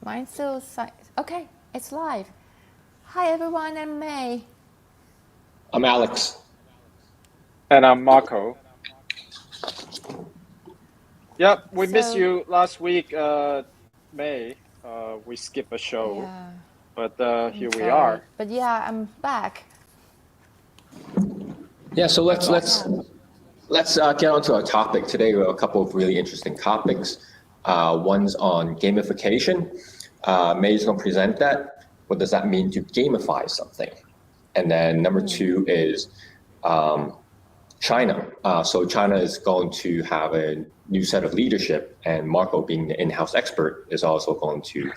Mine's still okay. It's live. Hi everyone, I'm May. I'm Alex. And I'm Marco. Yep, we missed So you last week, May. We skipped a show, yeah, but I'm here we sorry, are. but yeah, I'm back. Yeah, so That's let's let's awesome. let's get on to our topic today. We have a couple of really interesting topics. One's on gamification. May's going to present that. What does that mean to gamify something? And then number two is China. So China is going to have a new set of leadership, and Marco, being the in-house expert, is also going to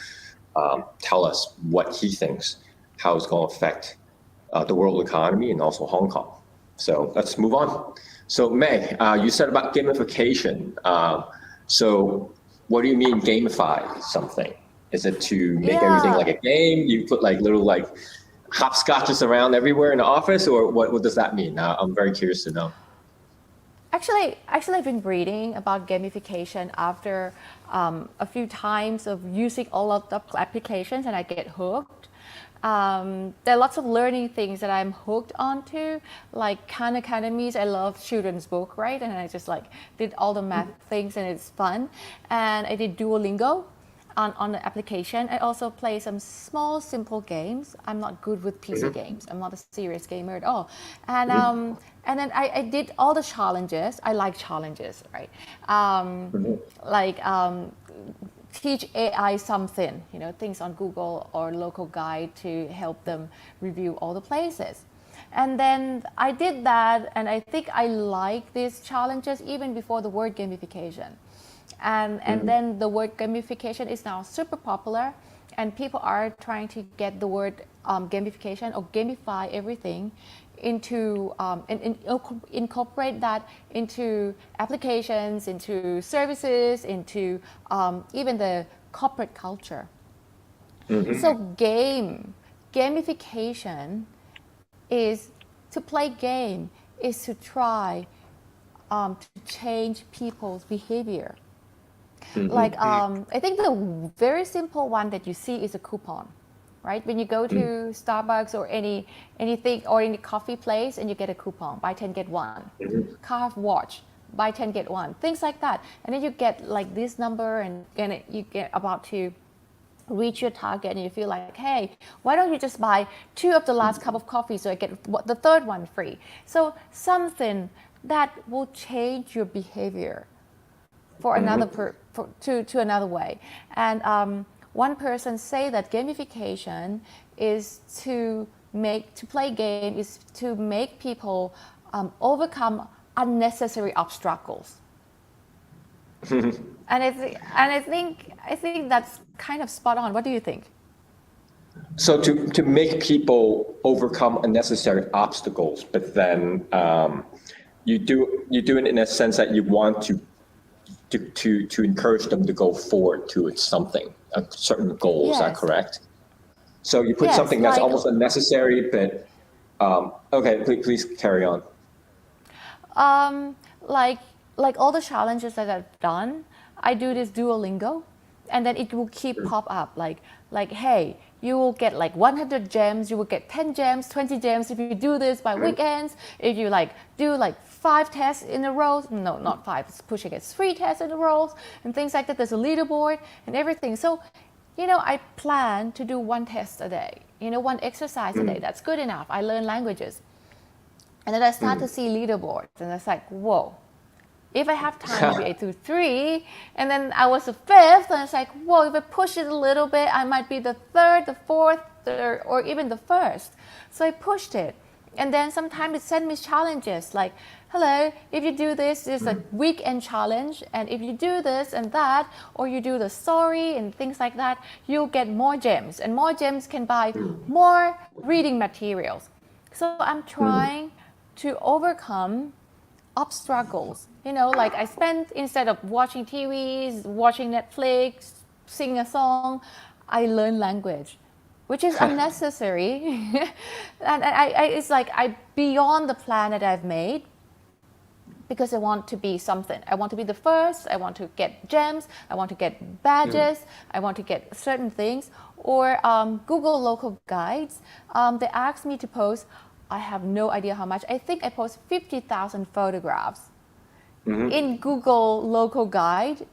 tell us what he thinks, how it's going to affect the world economy and also Hong Kong. So let's move on. So May, you said about gamification. So what do you mean gamify something? Is it to make everything like Yeah, a game? You put like little like hopscotches around everywhere in the office, or what does that mean? I'm very curious to know. actually, I've been reading about gamification after a few times of using all of the applications, and I get hooked. There are lots of learning things that I'm hooked onto, like Khan Academies. I love children's book, right? And I just like did all the math things, and it's fun. And I did Duolingo on the application. I also play some small, simple games. I'm not good with PC games. I'm not a serious gamer at all. And then I did all the challenges. I like challenges, right? Like teach AI something, things on Google or local guide to help them review all the places. And then I did that, and I think I like these challenges even before the word gamification. And then the word gamification is now super popular, and people are trying to get the word gamification or gamify everything into and incorporate that into applications, into services, into even the corporate culture. So gamification is to play game, is to try to change people's behavior. Like I think the very simple one that you see is a coupon, right? When you go to Starbucks or anything or any coffee place and you get a coupon, buy 10 get one. Car watch, buy 10 get one. Things like that. And then you get like this number, and you get about to reach your target, and you feel like, hey, why don't you just buy 2 of the last cup of coffee so I get the third one free? So something that will change your behavior for to another way. And one person say that gamification is to play game is to make people overcome unnecessary obstacles. And I think that's kind of spot on. What do you think? So to make people overcome unnecessary obstacles, but then you do it in a sense that you want to encourage them to go forward to something, a certain goal. Is that Yes, correct? So you put yes, something that's almost unnecessary, but okay, please carry on. um, like all the challenges that I've done, I do this Duolingo, and then it will keep pop up like hey, you will get like 100 gems, you will get 10 gems, 20 gems if you do this by weekends. If you like do like 5 tests in a row, no, not 5, it's pushing it 3 tests in a row, and things like that. There's a leaderboard and everything. So, I plan to do 1 test a day, 1 exercise a day. That's good enough. I learn languages. And then I start to see leaderboards, and it's like, whoa, if I have time, maybe I do 3. And then I was the 5th, and it's like, whoa, if I push it a little bit, I might be the 3rd, the 4th, or even the 1st. So I pushed it. And then sometimes it sent me challenges like, hello, if you do this, it's a weekend challenge. And if you do this and that, or you do the story and things like that, you'll get more gems. And more gems can buy more reading materials. So I'm trying to overcome obstacles. Like I spend, instead of watching TVs, watching Netflix, sing a song, I learn language, which is unnecessary. And it's like I beyond the plan that I've made. because I want to be something. I want to be the first. I want to get gems. I want to get badges. I want to get certain things. Or Google local guides. They asked me to post. I have no idea how much. I think I post 50,000 photographs in Google local guide.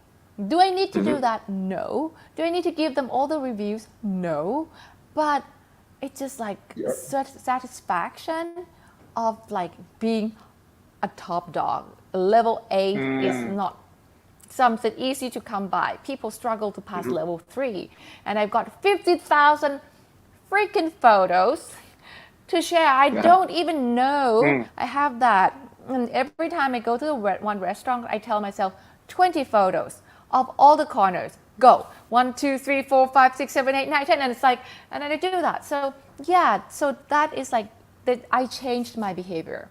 Do I need to do that? No. Do I need to give them all the reviews? No. But it's just like satisfaction of like being a top dog. Level 8 is not something easy to come by. People struggle to pass level 3. And I've got 50,000 freaking photos to share. I don't even know I have that. And every time I go to one restaurant, I tell myself 20 photos of all the corners. Go. 1, 2, 3, 4, 5, 6, 7, 8, 9, 10. And it's like, and then I do that. So yeah, so that is like, that I changed my behavior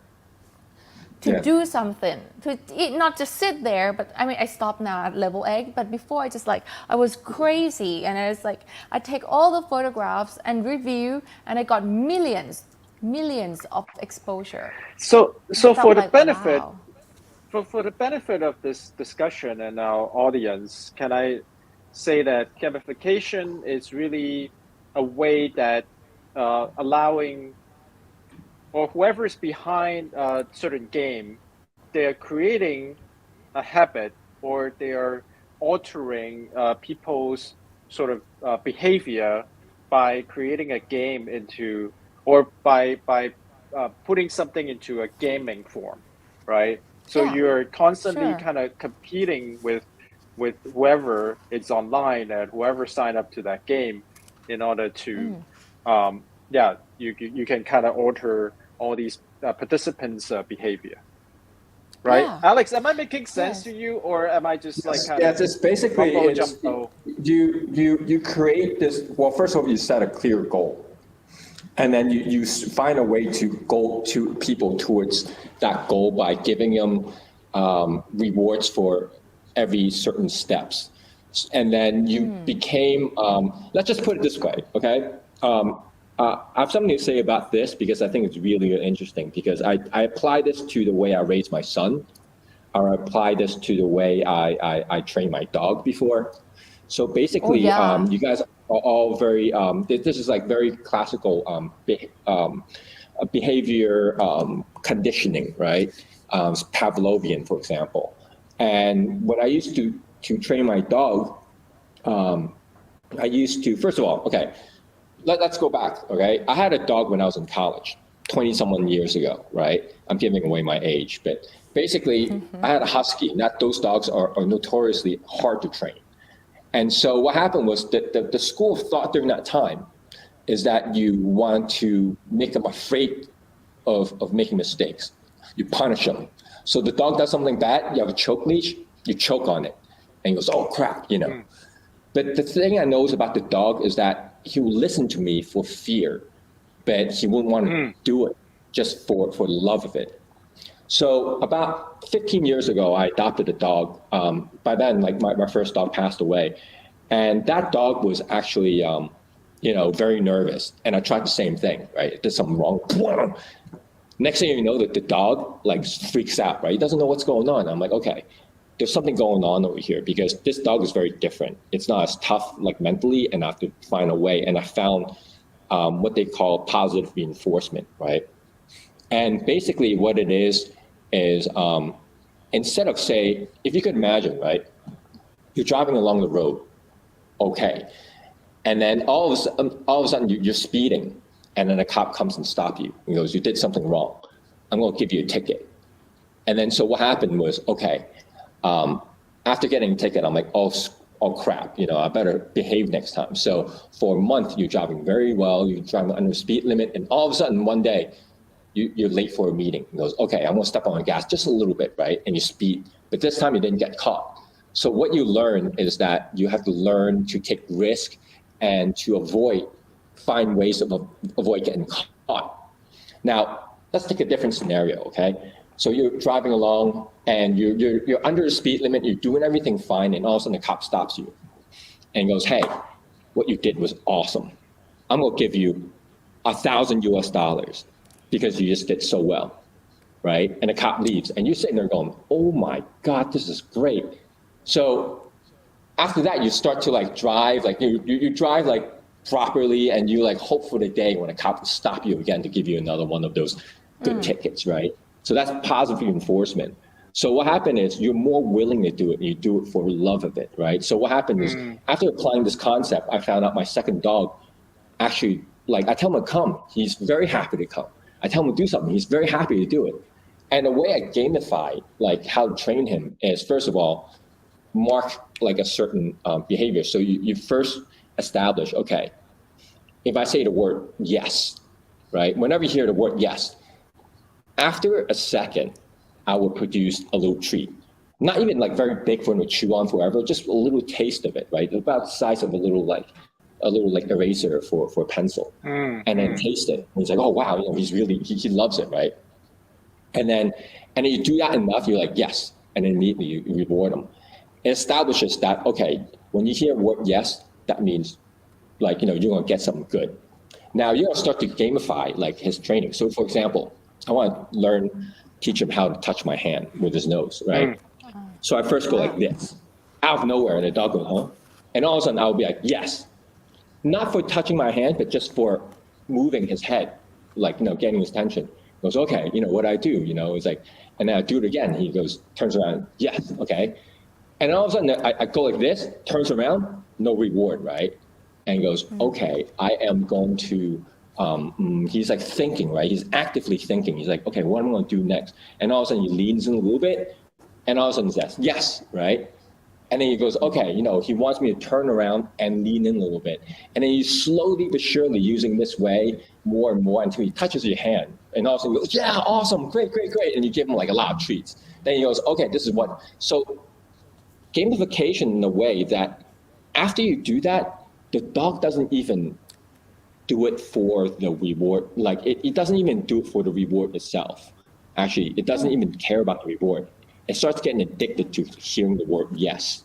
to do something, to not just sit there, but I mean, I stopped now at level 8, but before I was crazy, and I was like, I take all the photographs and review, and I got millions of exposure. So for the like, benefit, wow. for the benefit of this discussion and our audience, can I say that gamification is really a way that allowing, or whoever is behind a certain game, they're creating a habit, or they are altering people's sort of behavior by creating a game into, or by putting something into a gaming form, right? So Yeah, you're constantly sure. kind of competing with whoever is online and whoever signed up to that game in order to you can kind of alter all these participants' behavior, right? Yeah. Alex, am I making sense Yes. to you, or am I just like kind Yes, of it's basically mumbo it's, jumbo? you create this. Well, first of all, you set a clear goal, and then you find a way to go to people towards that goal by giving them rewards for every certain steps, and then you became. Let's just put it this way, okay? I have something to say about this because I think it's really interesting, because I apply this to the way I raise my son, or apply this to the way I train my dog before. So Oh basically, yeah. you guys are all very, this is like very classical behavior conditioning, right? Pavlovian, for example. And when I used to train my dog, I used to, first of all, okay, let's go back, okay? I had a dog when I was in college, 20-someone years ago, right? I'm giving away my age, but basically, I had a husky, and those dogs are notoriously hard to train. And so what happened was that the school of thought during that time is that you want to make them afraid of making mistakes. You punish them. So the dog does something bad, you have a choke leash, you choke on it. And he goes, oh crap, you know. But the thing I know about the dog is that he will listen to me for fear, but he wouldn't want to do it just for the love of it. So about 15 years ago, I adopted a dog. By then, like my first dog passed away. And that dog was actually, very nervous. And I tried the same thing, right? It did something wrong. Next thing you know, that the dog like freaks out, right? He doesn't know what's going on. I'm like, okay, there's something going on over here, because this dog is very different. It's not as tough, like mentally, and I have to find a way. And I found what they call positive reinforcement, right? And basically what it is instead of, say, if you could imagine, right, you're driving along the road, okay, and then all of a sudden you're speeding, and then a cop comes and stops you and goes, you did something wrong, I'm going to give you a ticket. And then so what happened was, okay, after getting a ticket, I'm like, oh crap, I better behave next time. So for a month, you're driving very well, you're driving under the speed limit, and all of a sudden one day, you're late for a meeting. He goes, okay, I'm gonna step on the gas just a little bit, right? And you speed, but this time you didn't get caught. So what you learn is that you have to learn to take risk and to find ways to avoid getting caught. Now, let's take a different scenario, okay? So you're driving along and you're under the speed limit, you're doing everything fine, and all of a sudden the cop stops you and goes, hey, what you did was awesome. I'm gonna give you $1,000 US because you just did so well. right? And the cop leaves, and you're sitting there going, oh my God, this is great. So after that, you start to like drive, like you drive like properly, and you like hope for the day when a cop will stop you again to give you another one of those good tickets, right? So that's positive reinforcement. So what happened is you're more willing to do it, and you do it for love of it, right? So what happened is after applying this concept, I found out my second dog actually, like I tell him to come, he's very happy to come. I tell him to do something, he's very happy to do it. And the way I gamify like how to train him is, first of all, mark like a certain behavior. So you first establish, okay, if I say the word yes, right? Whenever you hear the word yes, after a second, I will produce a little treat. Not even like very big for him to chew on forever, just a little taste of it, right? About the size of a little like eraser for a pencil, and then taste it. And he's like, oh wow, you know, he's really he loves it, right? And then you do that enough, you're like yes, and then immediately you reward him. It establishes that, okay, when you hear the word yes, that means like, you know, you're gonna get something good. Now you're gonna start to gamify like his training. So for example, I want to teach him how to touch my hand with his nose, right? So I first go like this, out of nowhere, and the dog goes, huh? And all of a sudden I'll be like, yes. Not for touching my hand, but just for moving his head, like, you know, getting his attention. He goes, okay, you know, what I do, you know, it's like, and then I do it again. He goes, turns around, yes, okay. And all of a sudden I go like this, turns around, no reward, right? And he goes, okay, I am going to, he's like thinking, right? He's actively thinking. He's like, okay, what am I going to do next? And all of a sudden he leans in a little bit, and all of a sudden he says, yes, right? And then he goes, okay, you know, he wants me to turn around and lean in a little bit. And then you slowly but surely using this way more and more until he touches your hand. And all of a sudden he goes, yeah, awesome, great, great, great. And you give him like a lot of treats. Then he goes, okay, this is what. So gamification in a way that after you do that, the dog doesn't even do it for the reward. Like it doesn't even do it for the reward itself. Actually, it doesn't even care about the reward. It starts getting addicted to hearing the word yes,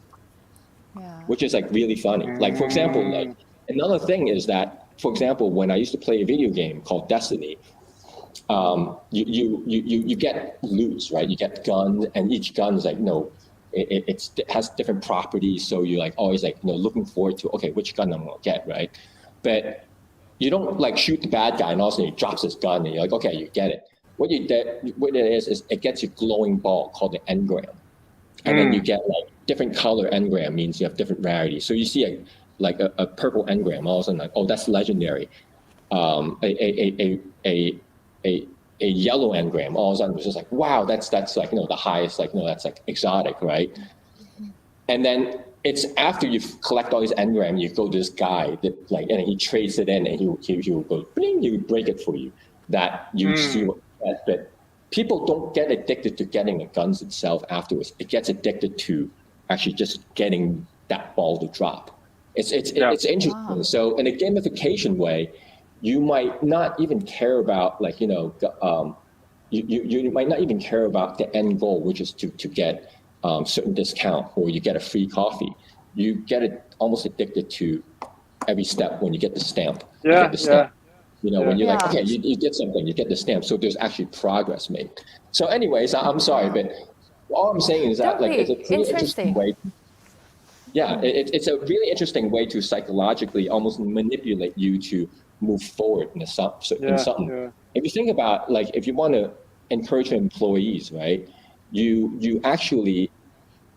which is like really funny. Like, for example, like another thing is that, for example, when I used to play a video game called Destiny, you get loot, right? You get guns, and each gun is like, you know, it has different properties. So you're like always like, you know, looking forward to, okay, which gun I'm gonna get, right? But you don't like shoot the bad guy and all of a sudden he drops his gun and you're like, okay, you get it. What it is it gets you glowing ball called the engram. And then you get like different color engram means you have different rarities. So you see a purple engram, all of a sudden like, oh, that's legendary. A yellow engram, all of a sudden it's just like, wow, that's like, you know, the highest, like, you know, that's like exotic, right? And then it's after you collect all these engram, you go to this guy that like, and he trades it in, and he will go, bling, he will break it for you. That you see what. But people don't get addicted to getting the guns itself afterwards. It gets addicted to actually just getting that ball to drop. It's interesting. Wow. So in a gamification way, you might not even care about like, you know, you might not even care about the end goal, which is to get certain discount, or you get a free coffee. You get it almost addicted to every step when you get the stamp. You get the stamp. You know, when you're like, okay, you did something, you get the stamp. So there's actually progress made. So anyways, I'm sorry, but all I'm saying is that like it's a pretty interesting way. Yeah, it's a really interesting way to psychologically almost manipulate you to move forward in something. Yeah. If you think about like, if you want to encourage your employees, right, you actually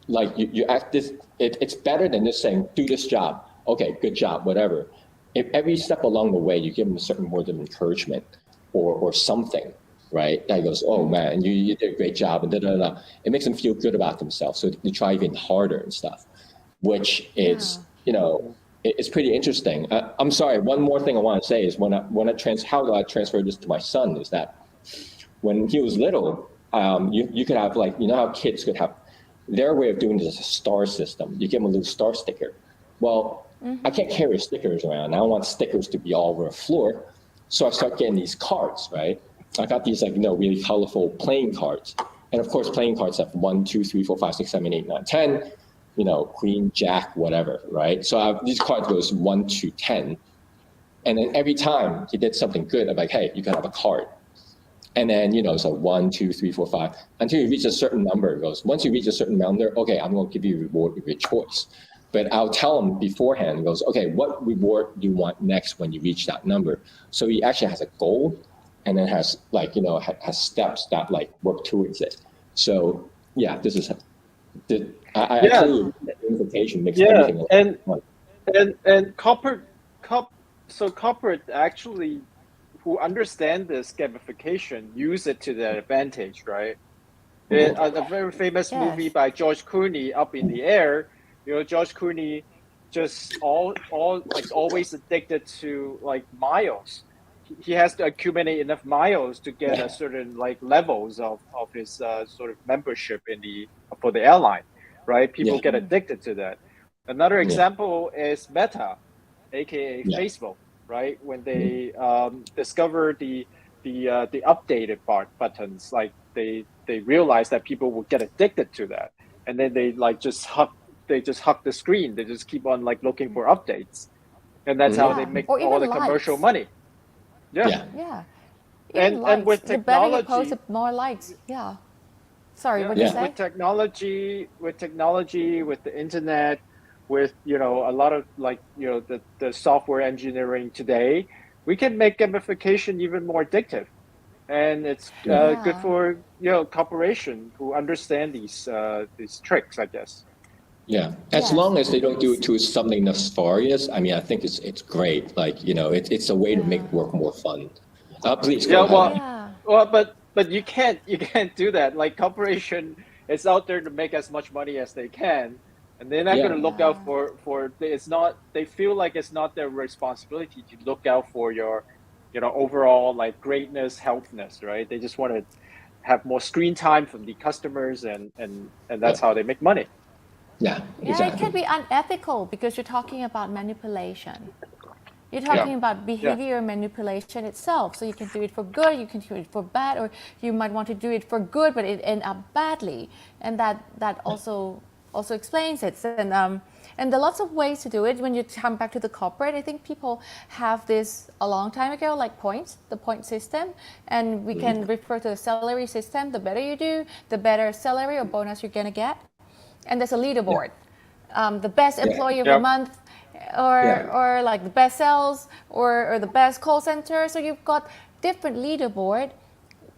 like you act this. It's better than just saying do this job. Okay, good job, whatever. If every step along the way you give them a certain word of encouragement or something, right? That goes, oh man, you did a great job, and it makes them feel good about themselves. So they try even harder and stuff, which is, you know, it's pretty interesting. I'm sorry. One more thing I want to say is how do I transfer this to my son is that when he was little, you could have like, you know how kids could have their way of doing this is a star system. You give them a little star sticker. Well, I can't carry stickers around. I don't want stickers to be all over the floor. So I start getting these cards, right? I got these like, you know, really colorful playing cards. And of course, playing cards have 1, 2, 3, 4, 5, 6, 7, 8, 9, 10, you know, queen, jack, whatever, right? So these cards goes 1 to 10. And then every time he did something good, I'm like, hey, you can have a card. And then, so 1, 2, 3, 4, 5, until you reach a certain number. It goes, once you reach a certain number, okay, I'm going to give you a reward with your choice. But I'll tell them beforehand, it goes, okay, what reward do you want next when you reach that number? So he actually has a goal, and then has has steps that work towards it. So yeah, this is, I Yeah, tell you, the invitation makes yeah, everything fun. and corporate actually who understand this gamification use it to their advantage, right? A very famous movie Yes. by George Clooney, Up in the Air. George Clooney just always addicted to miles. He has to accumulate enough miles to get a certain levels of his sort of membership for the airline, right? People Yeah. get addicted to that. Another example is Meta, aka Yeah. Facebook, right? When they discover the updated buttons, they realize that people will get addicted to that, and then they just hug the screen. They just keep on looking for updates, and that's how they Yeah. make Or all even the commercial likes. money. Yeah, Yeah. Yeah. Even and likes. with The better you post, technology, the more likes. Yeah. Sorry, yeah, what'd you Yeah. say? with the internet, with a lot of the software engineering today, we can make gamification even more addictive, and it's Yeah. good Yeah. for corporation who understand these tricks, I guess. Yeah, as Yes. long as they don't do it to something nefarious, I mean, I think it's great. It's a way to Yeah. make work more fun. Please go Yeah, ahead. Yeah. but you can't do that. Like corporation is out there to make as much money as they can, and they're not going Yeah, to look Yeah. out for it's not. They feel like it's not their responsibility to look out for your, overall greatness, healthness, right? They just want to have more screen time from the customers, and yeah, that's how they make money. yeah, Yeah, it can exactly. be unethical because you're talking about manipulation. You're Yeah, talking about yeah. behavior manipulation itself. So you can do it for good, you can do it for bad, or you might want to do it for good, but it end up badly, and that also explains it. And there are lots of ways to do it. When you come back to the corporate, I think people have this a long time ago, like points, the point system, and we can refer to the salary system. The better you do, the better salary or bonus you're gonna get. And there's a Yeah, leaderboard, the best yeah, employee of the Yep. month, yeah, or like the best sales, or the best call center. So you've got different leaderboard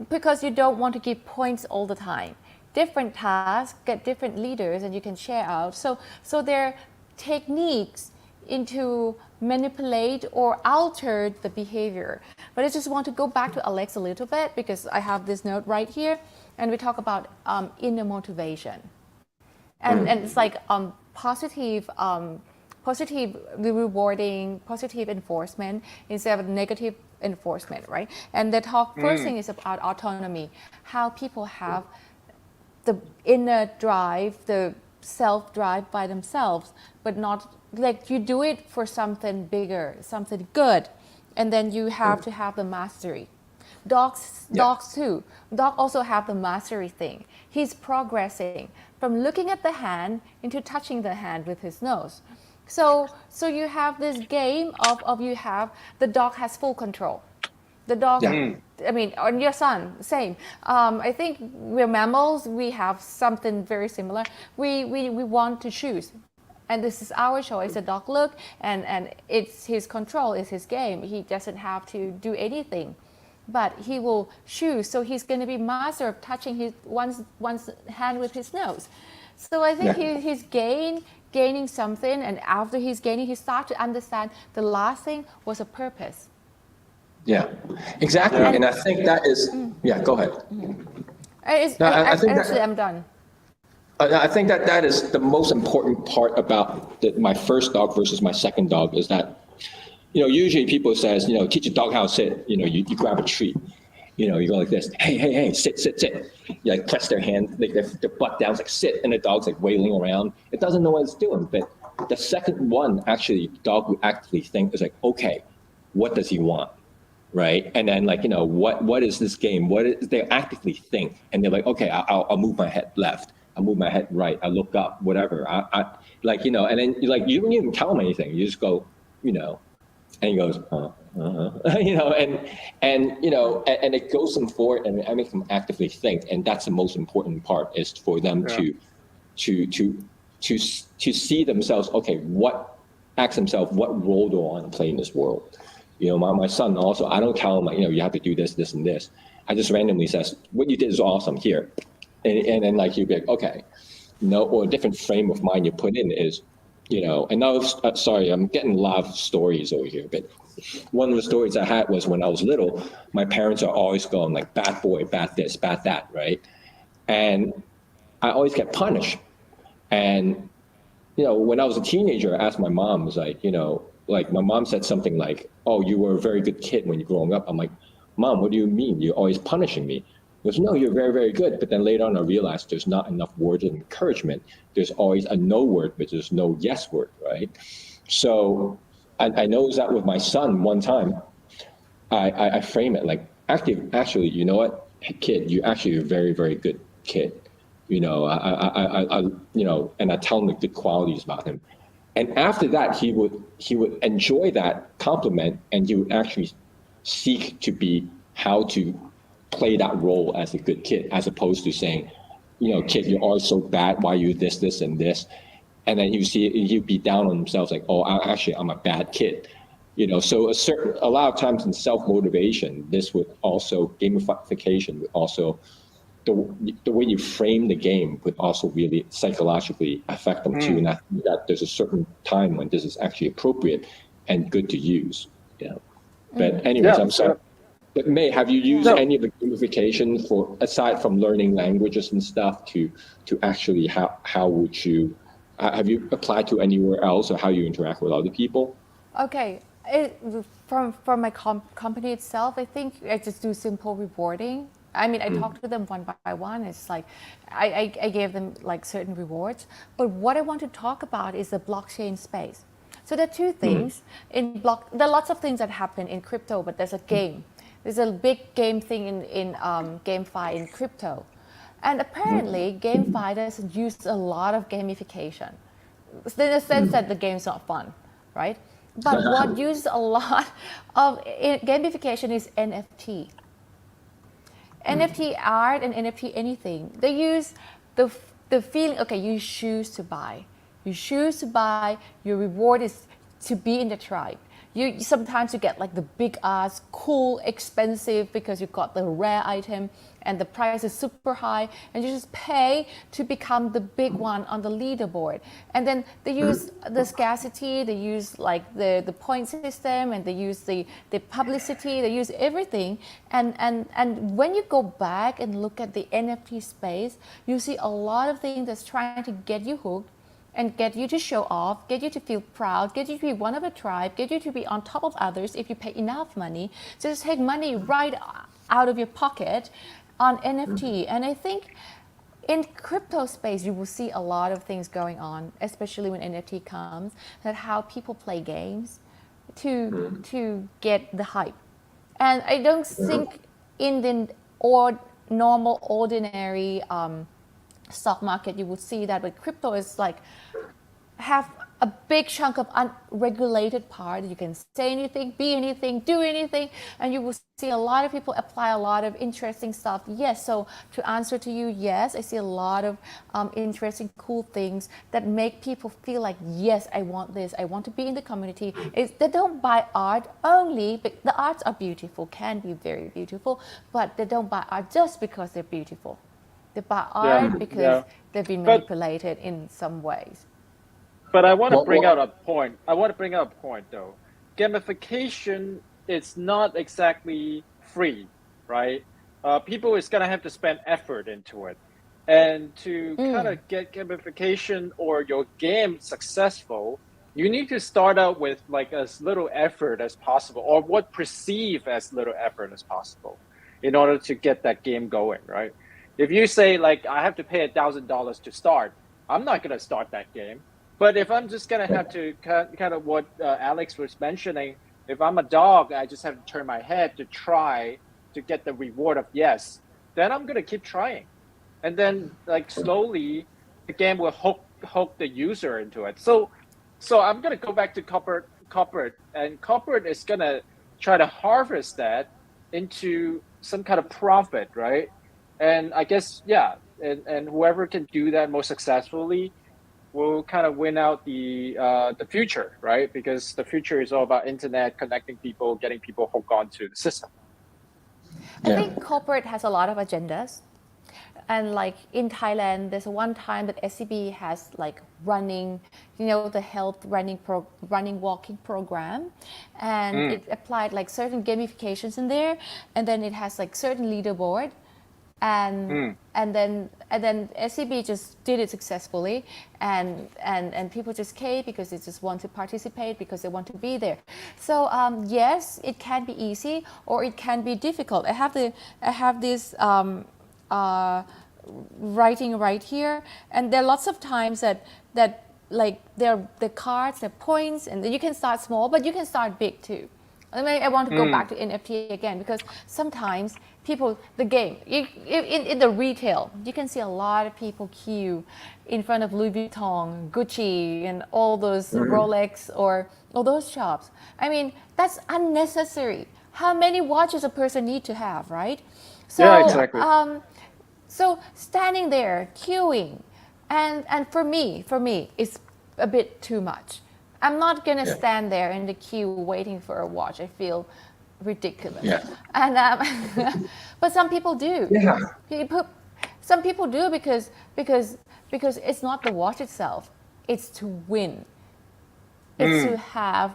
because you don't want to give points all the time. Different tasks get different leaders, and you can share out. So there are techniques into manipulate or alter the behavior. But I just want to go back to Alex a little bit because I have this note right here, and we talk about inner motivation. And it's like positive rewarding, positive enforcement instead of negative enforcement, right? And the talk first thing is about autonomy, how people have the inner drive, the self drive by themselves, but not like you do it for something bigger, something good, and then you have to have the mastery. yeah, Dogs too. Dog also have the mastery thing. He's progressing from looking at the hand into touching the hand with his nose. So you have this game of you have the dog has full control. The dog, yeah, I mean, on your son, same. I think we're mammals. We have something very similar. We want to choose, and this is our choice. The dog look, and it's his control, it's his game. He doesn't have to do anything, but he will choose. So he's going to be master of touching his one's hand with his nose. So I think yeah, he's gaining something, and after he's gaining, he starts to understand the last thing was a purpose. yeah, exactly. Yeah. And I think that is, yeah, go ahead. No, I think Actually, that I'm done. I think that is the most important part about my first dog versus my second dog is that, usually people says, teach a dog how to sit, you grab a treat, you go like this, hey, hey, hey, sit, sit, sit. You press their hand, their butt down, it's like sit, and the dog's wailing around. It doesn't know what it's doing. But the second one, actually, the dog will actually think is okay, what does he want? Right. And then what is this game? They actively think, and they're like, okay, I'll move my head left. I'll move my head right. I look up, whatever. And then you don't even tell him anything. You just go, and he goes, You know, and it goes them forward, and I make them actively think, and that's the most important part, is for them Yeah. to to to see themselves. Okay, ask themselves, what role do I want to play in this world? You know, my son also, I don't tell him like, you know, you have to do this, this, and this. I just randomly says, what you did is awesome here, and then like he'll be like, okay, no, or a different frame of mind you put in is, you know, and now, sorry, I'm getting a lot of stories over here, but one of the stories I had was when I was little, my parents are always going like, bad boy, bad this, bad that, right? And I always get punished. And, you know, when I was a teenager, I asked my mom, was like, you know, like my mom said something like, oh, you were a very good kid when you're growing up. I'm like, Mom, what do you mean? You're always punishing me. She goes, no, you're very, very good. But then later on, I realized there's not enough words of encouragement. There's always a no word, but there's no yes word, right? So I noticed that with my son one time. I frame it like, actually, you know what, kid, you actually are a very, very good kid. You know, you know, and I tell him the good qualities about him. And after that, he would enjoy that compliment, and he would actually seek to be how to play that role as a good kid, as opposed to saying, you know, kid, you're always so bad. Why are you this, and this? And then he'd be down on himself, like, oh, I'm a bad kid. You know, so a lot of times in self-motivation, this would also, gamification would also, the way you frame the game would also really psychologically affect them too. And I think that there's a certain time when this is actually appropriate and good to use. Yeah. But anyways, Yeah. I'm sorry. But May, have you used No. any of the gamification for, aside from learning languages and stuff, to actually how would you, have you applied to anywhere else, or how you interact with other people? Okay, from my company itself, I think I just do simple rewarding. I mean, I talk to them one by one. It's like I gave them like certain rewards. But what I want to talk about is the blockchain space. So there are two things in block. There are lots of things that happen in crypto, but there's a game. There's a big game thing in GameFi in crypto, and apparently GameFi doesn't use a lot of gamification in the sense that the game's not fun, right? But what uses a lot of gamification is NFT. NFT art and NFT anything. They use the feeling, okay, you choose to buy. You choose to buy, your reward is to be in the tribe. Sometimes you get like the big ass, cool, expensive because you got the rare item and the price is super high, and you just pay to become the big one on the leaderboard. And then they use the scarcity, they use like the point system, and they use the publicity, they use everything. And when you go back and look at the NFT space, you see a lot of things that's trying to get you hooked and get you to show off, get you to feel proud, get you to be one of a tribe, get you to be on top of others if you pay enough money. So just take money right out of your pocket on NFT. And I think in crypto space, you will see a lot of things going on, especially when NFT comes, that how people play games to get the hype. And I don't think in the normal, ordinary stock market you would see that, but crypto is like have a big chunk of unregulated part. You can say anything, be anything, do anything, and you will see a lot of people apply a lot of interesting stuff. Yes, so to answer to you, yes, I see a lot of interesting, cool things that make people feel like, yes, I want this, I want to be in the community. They don't buy art only, but the arts are beautiful, can be very beautiful, but they don't buy art just because they're beautiful. They buy art because they've been manipulated in some ways. But I want to Well, bring well, out a point. I want to bring out a point though. Gamification is not exactly free, right? People is gonna have to spend effort into it, and to kind of get gamification or your game successful, you need to start out with like as little effort as possible, or what perceive as little effort as possible, in order to get that game going, right? If you say like I have to pay $1,000 to start, I'm not gonna start that game. But if I'm just gonna have to kind of what Alex was mentioning, if I'm a dog, I just have to turn my head to try to get the reward of yes, then I'm gonna keep trying, and then like slowly the game will hook the user into it. So I'm gonna go back to corporate, and corporate is gonna try to harvest that into some kind of profit, right? And I guess, yeah, and whoever can do that most successfully will kind of win out the future, right? Because the future is all about internet connecting people, getting people hooked onto the system. I think corporate has a lot of agendas. And like in Thailand, there's one time that SCB has like running, the health running walking program, and it applied like certain gamifications in there, and then it has like certain leaderboard, and then SCB just did it successfully, and people just came because they just want to participate because they want to be there. So yes, it can be easy or it can be difficult. I have this. Writing right here, and there are lots of times that like the cards, the points, and you can start small, but you can start big too. I want to go back to NFT again because sometimes people, the game, in the retail, you can see a lot of people queue in front of Louis Vuitton, Gucci, and all those Rolex or all those shops. I mean, that's unnecessary. How many watches a person need to have, right? So, Yeah, exactly. So standing there queuing, and for me, it's a bit too much. I'm not gonna stand there in the queue waiting for a watch. I feel ridiculous. Yeah. And but some people do. Yeah. Some people do because it's not the watch itself. It's to win. It's to have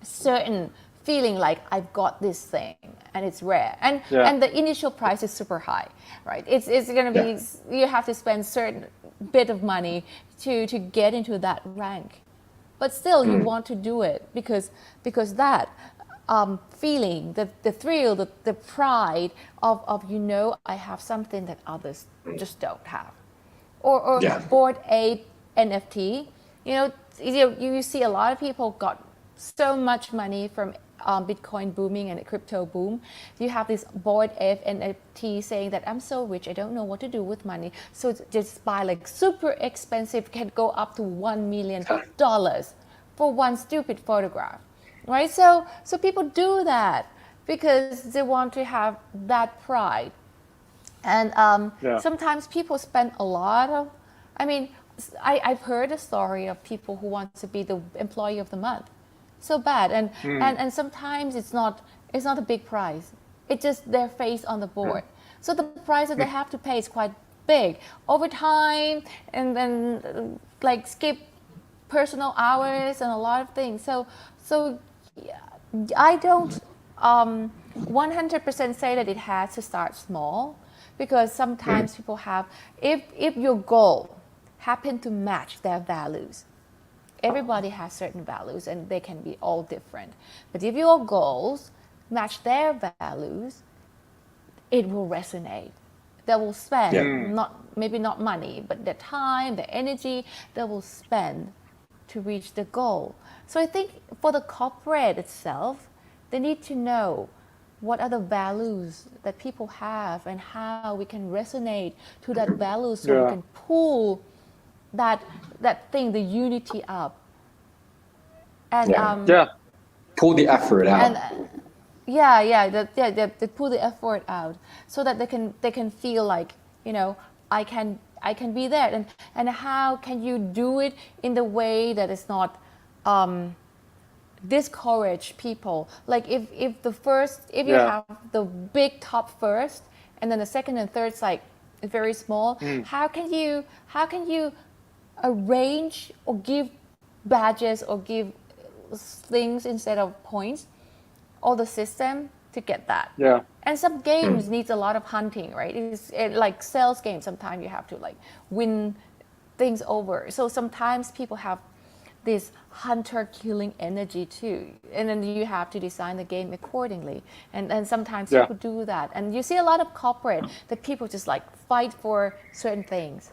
certain feeling like I've got this thing and it's rare, and the initial price is super high, right? It's going to be you have to spend certain bit of money to get into that rank, but still you want to do it because that feeling, the thrill, the pride of I have something that others just don't have, or Bored Ape NFT. You see a lot of people got so much money from Bitcoin booming and crypto boom. You have this Bored Ape NFT saying that I'm so rich, I don't know what to do with money, so just buy like super expensive, can go up to $1 million for one stupid photograph, right? So people do that because they want to have that pride, and sometimes people spend a lot of. I've heard a story of people who want to be the employee of the month so bad, and sometimes it's not a big prize, it's just their face on the board. So the price that they have to pay is quite big over time, and then like skip personal hours and a lot of things. So I don't 100% say that it has to start small, because sometimes people have, if your goal happen to match their values. Everybody has certain values and they can be all different. But if your goals match their values, it will resonate. They will spend maybe not money, but their time, their energy, they will spend to reach the goal. So I think for the corporate itself, they need to know what are the values that people have and how we can resonate to that value, so we can pull that thing, the unity up, and pull the effort out. And they pull the effort out so that they can feel like I can be there, and how can you do it in the way that is not discourage people. Like if you have the big top first, and then the second and third like very small, how can you arrange or give badges or give things instead of points, or the system to get that? And some games needs a lot of hunting, right? It's like sales games, sometimes you have to like win things over. So sometimes people have this hunter killing energy too, and then you have to design the game accordingly, and sometimes people do that, and you see a lot of corporate that people just like fight for certain things,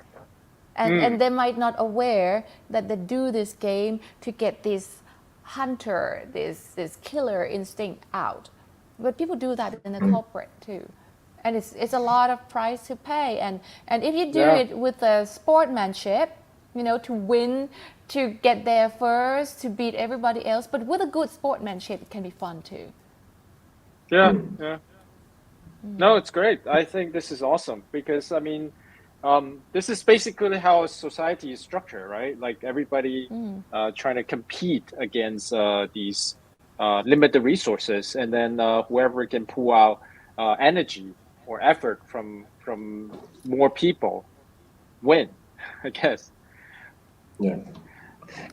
and they might not aware that they do this game to get this hunter, this killer instinct out. But people do that in the corporate too, and it's a lot of price to pay, and if you do it with the sportsmanship, to win, to get there first, to beat everybody else, but with a good sportsmanship, it can be fun too. Yeah, yeah. No, it's great. I think this is awesome because I mean, this is basically how society is structured, right? Like everybody trying to compete against these limited resources, and then whoever can pull out energy or effort from more people win, I guess. Yeah.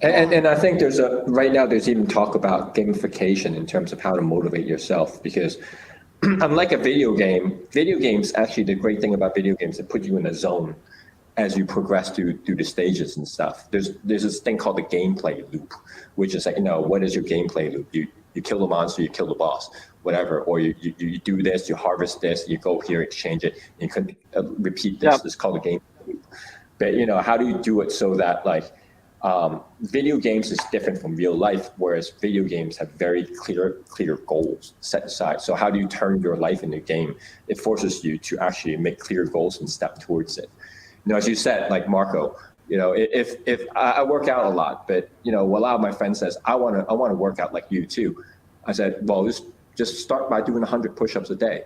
Yeah. And I think right now there's even talk about gamification in terms of how to motivate yourself because unlike a video games actually the great thing about video games, it put you in a zone as you progress through the stages and stuff. There's this thing called the gameplay loop, which is like, what is your gameplay loop? You kill the monster, you kill the boss, whatever, or you do this, you harvest this, you go here, exchange it, and you can repeat this. Yeah, It's called a game loop. But how do you do it so that like video games is different from real life, whereas video games have very clear goals set aside. So how do you turn your life into a game? It forces you to actually make clear goals and step towards it. As you said, like Marco, if I work out a lot, but a lot of my friends says I want to work out like you too. I said, well, just start by doing 100 push-ups a day.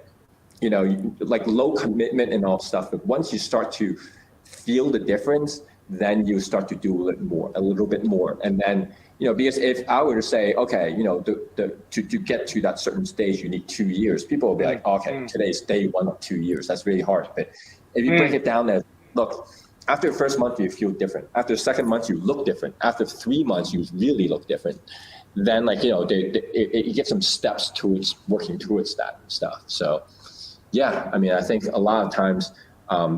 Like low commitment and all stuff. But once you start to feel the difference, then you start to do a little bit more. And then, because if I were to say, okay, to get to that certain stage, you need 2 years, people will be like, okay, today's day 1 of 2 years. That's really hard. But if you break it down as, look, after the first month, you feel different. After the second month, you look different. After 3 months, you really look different. Then, like, you get some steps towards working towards that stuff. So, yeah, I mean, I think a lot of times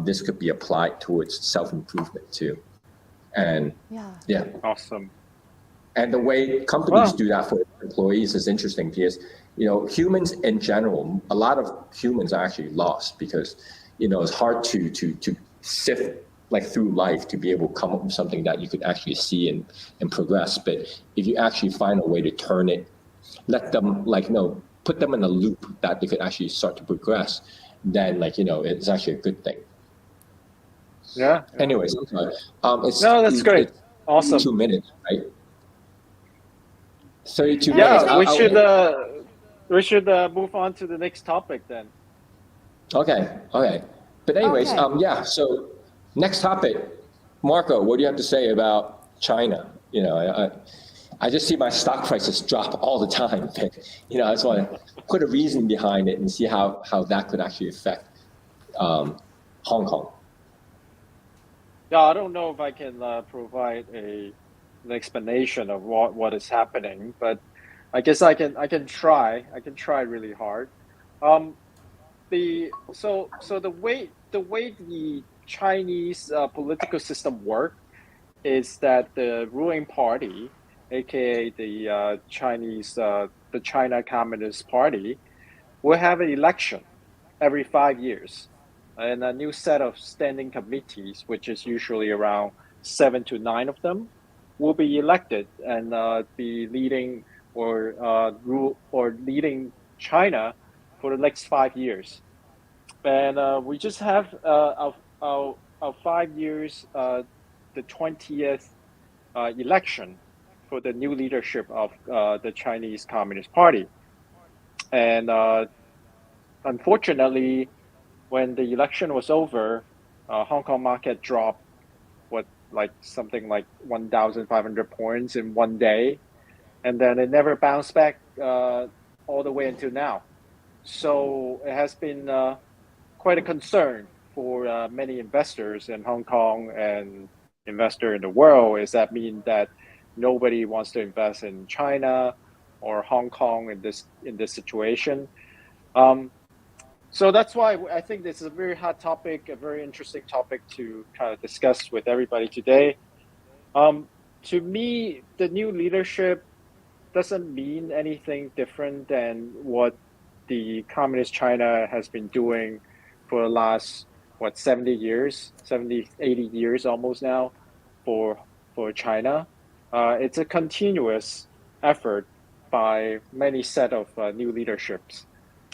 this could be applied towards self-improvement too. And yeah. awesome. And the way companies do that for employees is interesting because, humans in general, a lot of humans are actually lost because, it's hard to sift like through life to be able to come up with something that you could actually see and progress. But if you actually find a way to turn it, let them put them in a loop that they could actually start to progress, then it's actually a good thing. Yeah. Anyways, I'm sorry. That's great. It's Awesome. 2 minutes, right? 32 Yeah, minutes. we should move on to the next topic then. Okay. But anyways, Okay. yeah. So next topic, Marco, what do you have to say about China? I just see my stock prices drop all the time. But, I just want to put a reason behind it and see how that could actually affect Hong Kong. Yeah, I don't know if I can provide an explanation of what is happening, but I guess I can try. I can try really hard. So the way the Chinese political system work is that the ruling party, aka the the China Communist Party, will have an election every 5 years, and a new set of standing committees, which is usually around 7 to 9 of them, will be elected and be leading leading China for the next 5 years. And we just have our 5 years, the 20th election for the new leadership of the Chinese Communist Party. And unfortunately, when the election was over, Hong Kong market dropped something like 1,500 points in one day, and then it never bounced back all the way until now. So it has been quite a concern for many investors in Hong Kong and investor in the world. Is that mean that nobody wants to invest in China or Hong Kong in this situation? So that's why I think this is a very hot topic, a very interesting topic to kind of discuss with everybody today. To me, the new leadership doesn't mean anything different than what the Communist China has been doing for the last, 70 years, 70, 80 years almost now for China. It's a continuous effort by many set of new leaderships.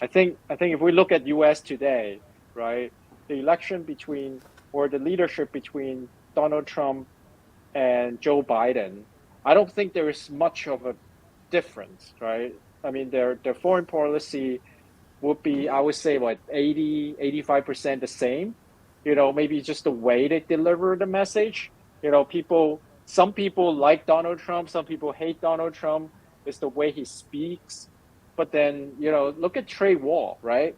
I think if we look at US today, right, the election the leadership between Donald Trump and Joe Biden, I don't think there is much of a difference, right? I mean, their foreign policy would be, I would say, what, 80, 85% the same. Maybe just the way they deliver the message. Some people like Donald Trump, some people hate Donald Trump. It's the way he speaks. But then, look at trade war, right?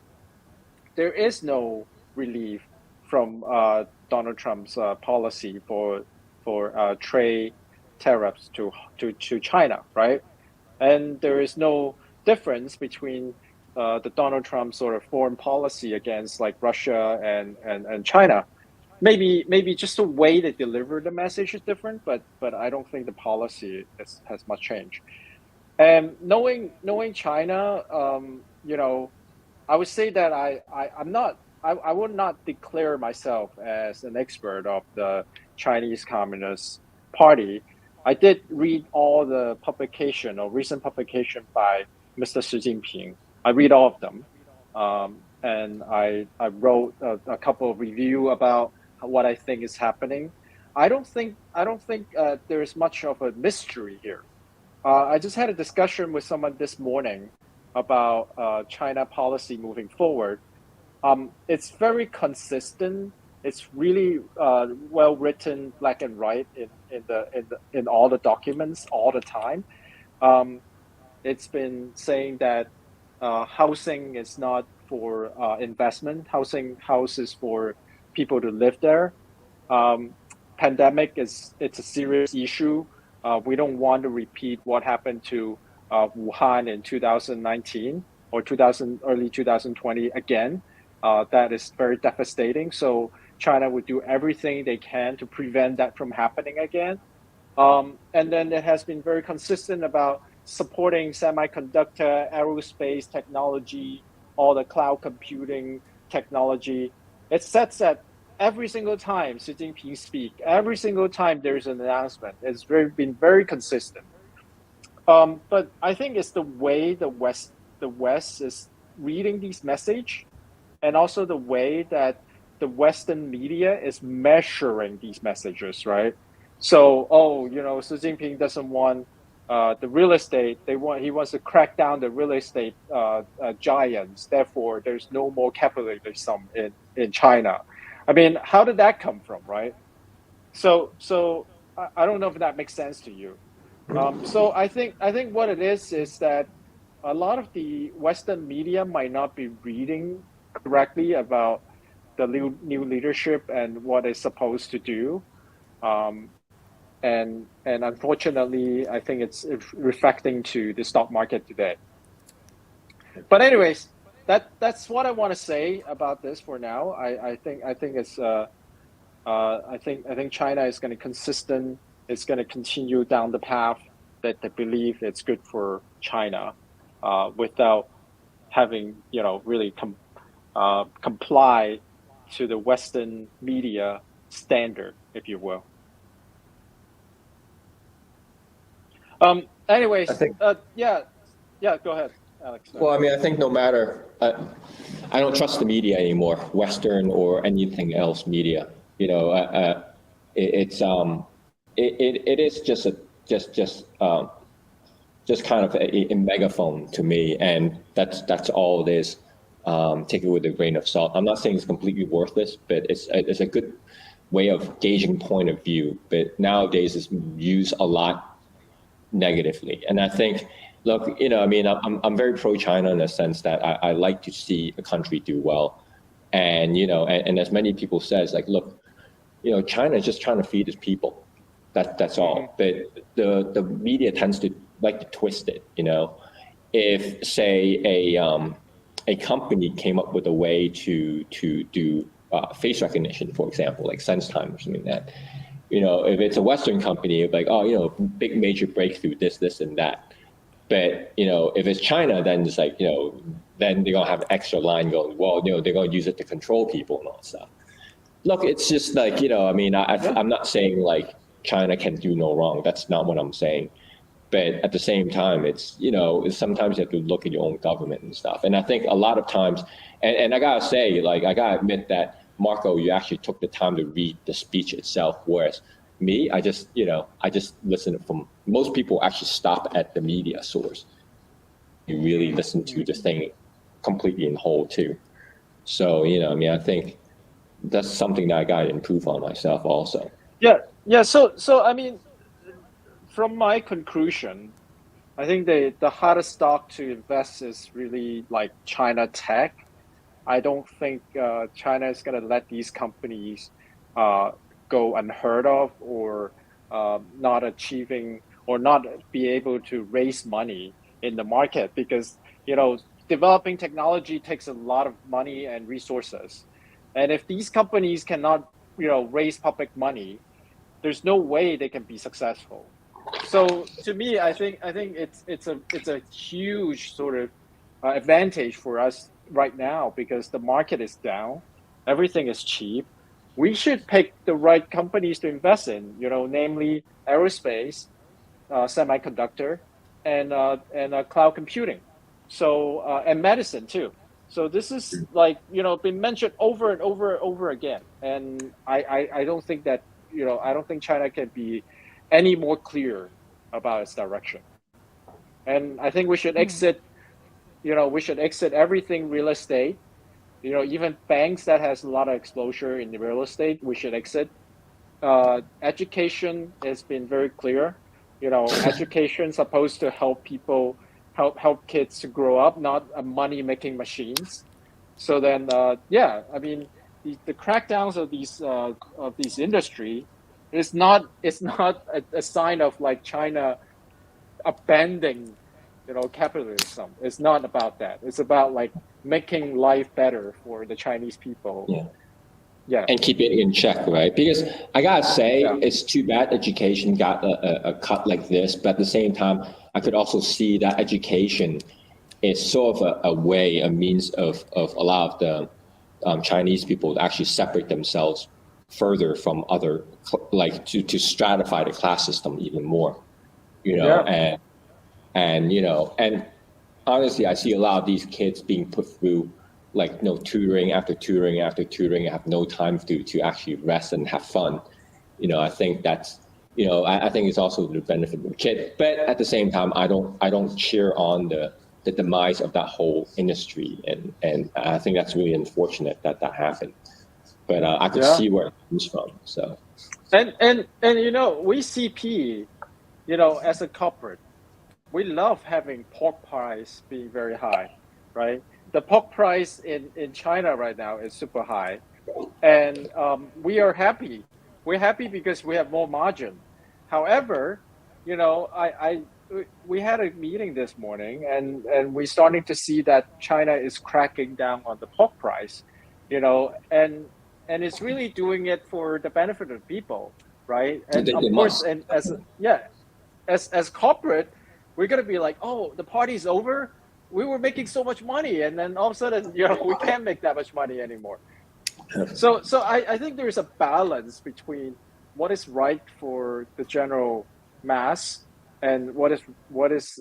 There is no relief from Donald Trump's policy for trade tariffs to China, right? And there is no difference between the Donald Trump sort of foreign policy against like Russia and China. Maybe just the way they deliver the message is different, but I don't think the policy has much change. And knowing China, I would say that I would not declare myself as an expert of the Chinese Communist Party. I did read all the publication or recent publication by Mr. Xi Jinping. I read all of them, and I wrote a couple of review about what I think is happening. I don't think there is much of a mystery here. I just had a discussion with someone this morning about China policy moving forward. It's very consistent. It's really well written, black and white in all the documents all the time. It's been saying that housing is not for investment. House is for people to live there. Pandemic it's a serious issue. We don't want to repeat what happened to Wuhan in 2019 or early 2020 again. That is very devastating. So China would do everything they can to prevent that from happening again. And then it has been very consistent about supporting semiconductor, aerospace technology, all the cloud computing technology. It sets that every single time Xi Jinping speaks, every single time there's an announcement, it's been very consistent. But I think it's the way the West is reading these message, and also the way that the Western media is measuring these messages, right? So, Xi Jinping doesn't want the real estate. He wants to crack down the real estate giants. Therefore, there's no more capitalism in China. I mean, how did that come from, right? So I don't know if that makes sense to you. So I think what it is that a lot of the Western media might not be reading correctly about the new leadership and what it's supposed to do. And unfortunately, I think it's reflecting to the stock market today. But anyways, that's what I want to say about this for now. I think it's I think China is going to consistent. It's going to continue down the path that they believe it's good for China, without having really comply to the Western media standard, if you will. Anyways, I think, yeah, go ahead, Alex. well, I mean, I think no matter, I don't trust the media anymore, Western or anything else media. It is just kind of a megaphone to me, and that's all it is. Take it with a grain of salt. I'm not saying it's completely worthless, but it's a good way of gauging point of view. But nowadays, it's used a lot negatively, and I think, look, I mean, I'm very pro-China in the sense that I like to see a country do well, and and as many people says, like, look, China is just trying to feed its people. That's all. But the media tends to like to twist it. If say a company came up with a way to do face recognition, for example, like SenseTime or something like that. If it's a Western company, like, big major breakthrough, this and that. But if it's China, then it's like then they're gonna have an extra line going. Well, they're gonna use it to control people and all that stuff. Look, it's just like I mean, I'm not saying like China can do no wrong. That's not what I'm saying. But at the same time, it's sometimes you have to look at your own government and stuff. And I think a lot of times, and I gotta say, like, I gotta admit that, Marco, you actually took the time to read the speech itself, whereas me, I just listen from, most people actually stop at the media source. You really listen to the thing completely in whole too. So, I mean, I think that's something that I got to improve on myself also. Yeah. So I mean, from my conclusion, I think the hardest stock to invest is really like China tech. I don't think China is going to let these companies uh, go unheard of or not achieving or not be able to raise money in the market because developing technology takes a lot of money and resources, and if these companies cannot raise public money, there's no way they can be successful. So to me, I think it's a huge sort of advantage for us right now because the market is down, everything is cheap. We should pick the right companies to invest in, namely aerospace, semiconductor, and cloud computing. So and medicine too. So this is like been mentioned over and over and over again, and I don't think that I don't think China can be any more clear about its direction. And I think we should exit. We should exit everything real estate. Even banks that has a lot of exposure in the real estate, we should exit. Education has been very clear. Education supposed to help people, help kids to grow up, not a money making machines. So then, yeah, I mean, the crackdowns of these industry is not a sign of like China abandoning, capitalism. It's not about that. It's about like making life better for the Chinese people. Yeah. Yeah. And keep it in check, right? Because I gotta say, Yeah. it's too bad education got a cut like this, but at the same time, I could also see that education is sort of a way, a means of a lot of the Chinese people to actually separate themselves further from other, like to stratify the class system even more, Yeah. and honestly, I see a lot of these kids being put through like tutoring after tutoring after tutoring, have no time to actually rest and have fun. I think that's I think it's also the benefit of the kid, but at the same time, I don't cheer on the demise of that whole industry, and I think that's really unfortunate that happened. But I could Yeah. see where it comes from. So And we CP, as a corporate, we love having pork price being very high, right? The pork price in China right now is super high, and we are happy. We're happy because we have more margin. However, we had a meeting this morning, and we're starting to see that China is cracking down on the pork price, and it's really doing it for the benefit of people, right? And they of course, must. and as corporate, we're gonna be like, oh, the party's over. We were making so much money, and then all of a sudden, we can't make that much money anymore. So I think there's a balance between what is right for the general mass and what is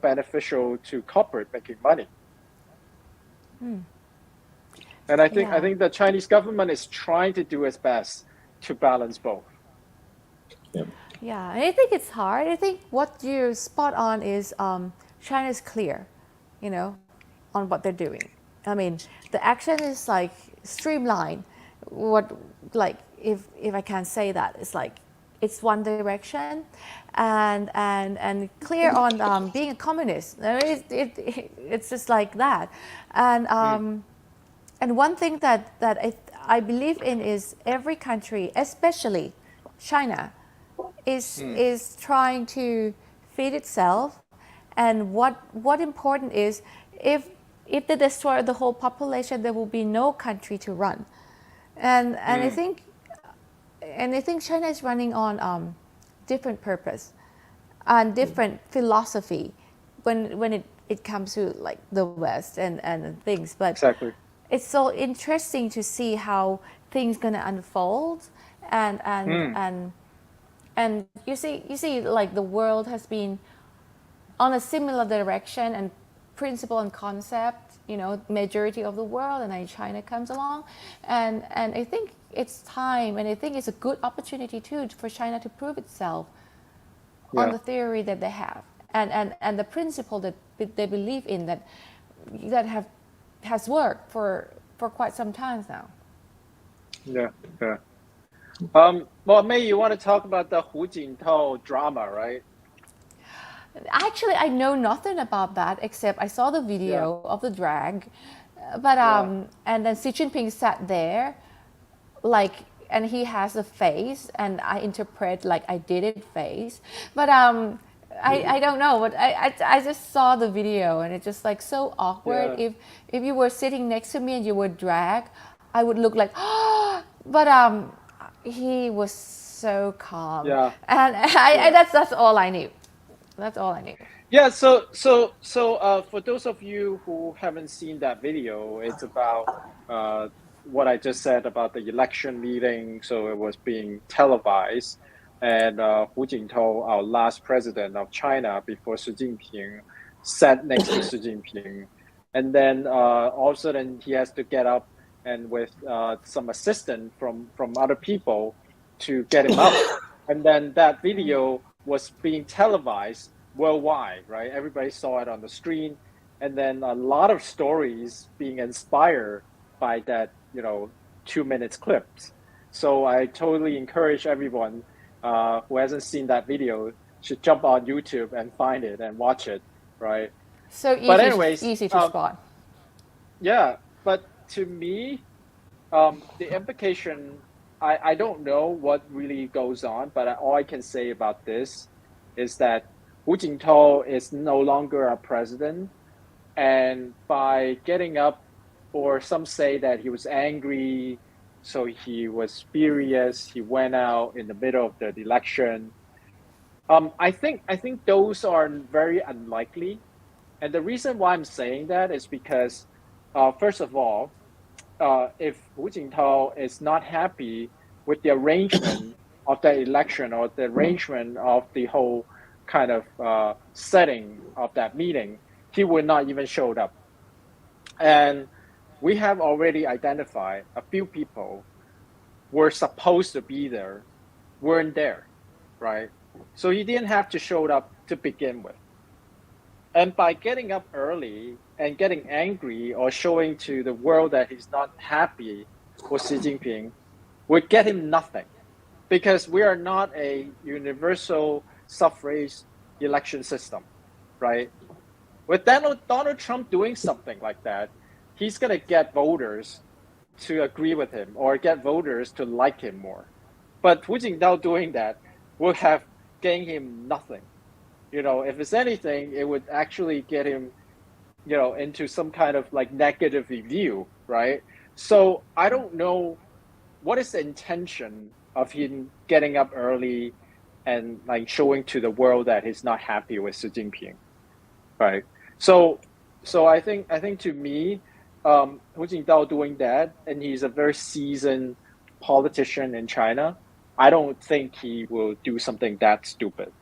beneficial to corporate making money. And I think I Yeah. think the Chinese government is trying to do its best to balance both. Yeah. Yeah, and I think it's hard. I think what you're spot on is China's clear, you know, on what they're doing. I mean, the action is like streamlined. What, like, if I can say that, it's like it's one direction, and clear on being a communist. It's just like that, and and one thing that I believe in is every country, especially China, is trying to feed itself, and what important is if they destroy the whole population, there will be no country to run, and I think China is running on different purpose and different philosophy when it comes to like the West and things, but Exactly. it's so interesting to see how things gonna unfold, and and Mm. and and you see like the world has been on a similar direction and principle and concept, majority of the world, and then China comes along, and I think it's time, and I think it's a good opportunity too for China to prove itself on Yeah. the theory that they have, and the principle that they believe in, that have has worked for quite some time now. Yeah, yeah. Well, May, you want to talk about the Hu Jintao drama, right? Actually, I know nothing about that except I saw the Yeah, video of the drag, but yeah. and then Xi Jinping sat there, like, and he has a face, and I interpret like I did it face, but I don't know, but I just saw the video and it's just like so awkward. Yeah. If you were sitting next to me and you were drag, I would look like, but he was so calm, Yeah, and yeah. that's all I knew. That's all I knew. Yeah, so for those of you who haven't seen that video, it's about what I just said about the election meeting. So it was being televised, and Hu Jintao, our last president of China before Xi Jinping, sat next to Xi Jinping, and then all of a sudden he has to get up and with some assistance from other people to get him up, and then that video was being televised worldwide, right? Everybody saw it on the screen, and then a lot of stories being inspired by that, 2 minutes clips. So I totally encourage everyone who hasn't seen that video should jump on YouTube and find it and watch it, right? So But easy, anyways, easy to spot. yeah. But to me, the implication, I don't know what really goes on, but all I can say about this is that Hu Jintao is no longer a president. And by getting up, or some say that he was angry, so he was furious, he went out in the middle of the election. I think those are very unlikely. And the reason why I'm saying that is because, first of all, if Hu Jintao is not happy with the arrangement of the election or the arrangement of the whole kind of setting of that meeting, he would not even showed up. And we have already identified a few people were supposed to be there, weren't there, right? So he didn't have to show up to begin with. And by getting up early and getting angry or showing to the world that he's not happy with Xi Jinping would get him nothing, because we are not a universal suffrage election system, right? With Donald Trump doing something like that, he's going to get voters to agree with him or get voters to like him more. But Hu Jintao doing that will have gained him nothing. If it's anything, it would actually get him, into some kind of like negative review, right? So I don't know what is the intention of him getting up early and like showing to the world that he's not happy with Xi Jinping, right? So I think to me, Hu Jintao doing that, and he's a very seasoned politician in China. I don't think he will do something that stupid.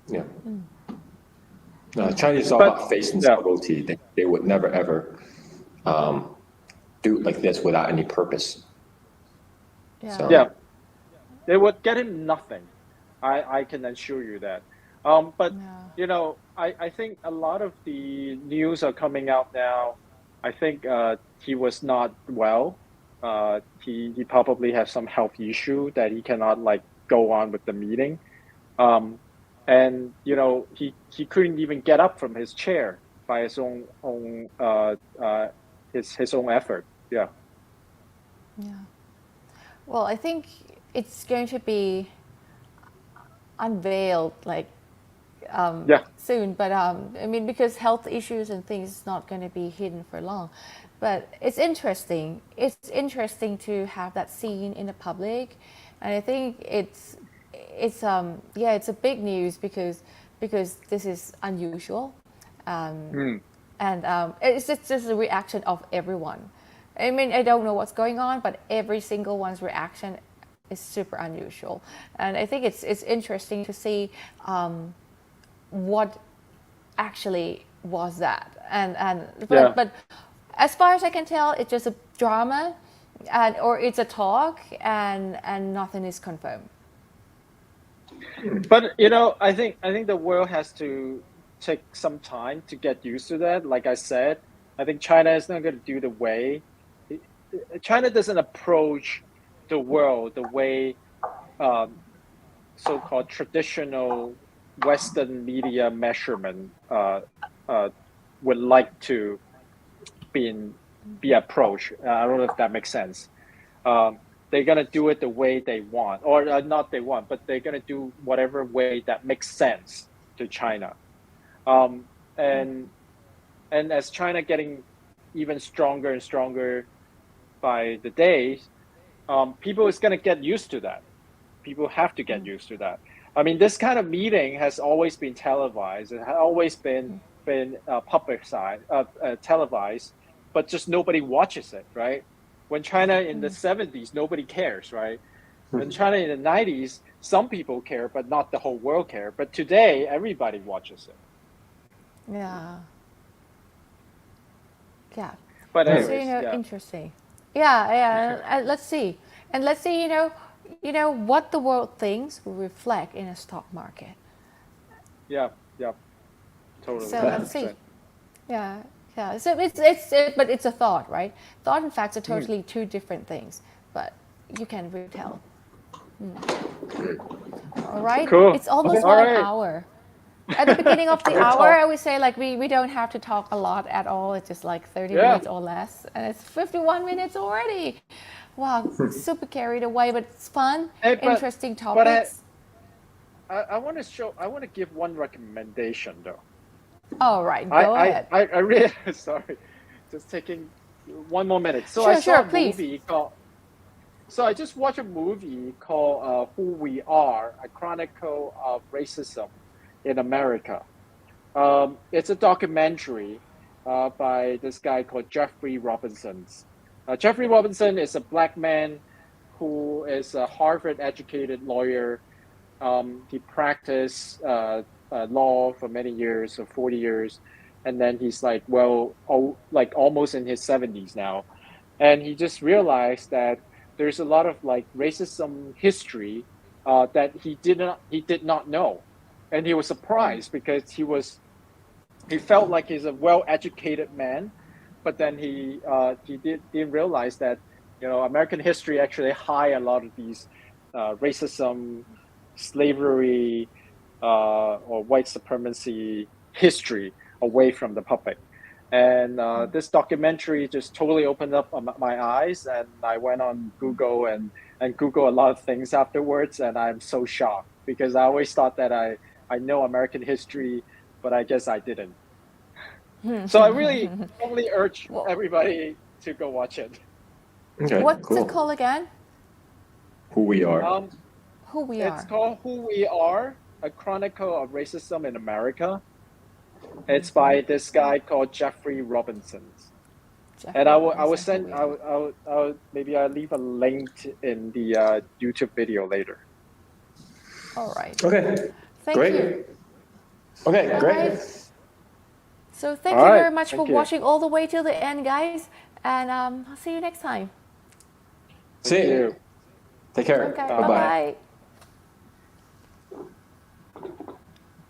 Yeah. Chinese is all But about face and yeah, subtlety. They would never ever do like this without any purpose. Yeah. So yeah, they would get him nothing. I can assure you that. But Yeah. I think a lot of the news are coming out now. I think he was not well. He probably has some health issue that he cannot like go on with the meeting. And he couldn't even get up from his chair by his own his own effort. Yeah. Yeah. Well, I think it's going to be unveiled like Yeah. soon, but I mean, because health issues and things is not going to be hidden for long. But it's interesting. It's interesting to have that seen in the public, and I think it's yeah, it's a big news because this is unusual, Mm. and it's just a reaction of everyone. I mean, I don't know what's going on, but every single one's reaction is super unusual, and I think it's interesting to see what actually was that, and Yeah. but as far as I can tell, it's just a drama, and or it's a talk, and nothing is confirmed. But I think the world has to take some time to get used to that. Like I said, I think China is not going to do the way. China doesn't approach the world the way so-called traditional Western media measurement would like to be approached. I don't know if that makes sense. They're gonna do it the way they want, or not they want, but they're gonna do whatever way that makes sense to China. Um, and and as China getting even stronger and stronger by the days, people is gonna get used to that. People have to get used to that. I mean, this kind of meeting has always been televised. It has always been publicized, televised, but just nobody watches it, right? When China in the 70s, nobody cares, right? When China in the 90s, some people care, but not the whole world care. But today, everybody watches it. Yeah. Yeah. But Hmm. So, anyways, yeah, interesting. Yeah. Let's see. And let's see, what the world thinks will reflect in a stock market. yeah, totally. So let's see. 100%. Yeah. Yeah. So but it's a thought, right? Thought and facts are totally two different things, but you can really tell. All right. Cool. It's almost All 1 hour. At the beginning of the Good hour, talk. I would say like we don't have to talk a lot at all. It's just like 30 Yeah. minutes or less, and it's 51 minutes already. Wow, super carried away, but it's fun, Hey, interesting but topics. I want to give one recommendation though. All right, go ahead. I really sorry, just taking one more minute. So I Sure, saw a please. movie called. So I just watched a movie called "Who We Are: A Chronicle of Racism in America." It's a documentary by this guy called Jeffrey Robinson. Jeffrey Robinson is a black man who is a Harvard-educated lawyer. He practiced law for many years, so 40 years, and then he's like, like almost in his 70s now, and he just realized that there's a lot of like racism history that he did not know, and he was surprised because he felt like he's a well-educated man, but then he didn't realize that American history actually hide a lot of these racism, slavery, or white supremacy history away from the public. And this documentary just totally opened up my eyes, and I went on Google and Google a lot of things afterwards, and I'm so shocked because I always thought that I know American history, but I guess I didn't. So I really strongly urge everybody to go watch it. Okay, What's cool. it called again? Who we are. Who we It's are. called Who We Are: A Chronicle of Racism in America. It's by this guy called Jeffrey Robinson. And I will send. Maybe I'll leave a link in the YouTube video later. All right. Okay. Thank Great. you. Okay, All great. right. So thank All you right, very much for thank you. watching all the way till the end, guys. And I'll see you next time. See Thank you. you. Take care. Okay. Bye-bye. Bye-bye.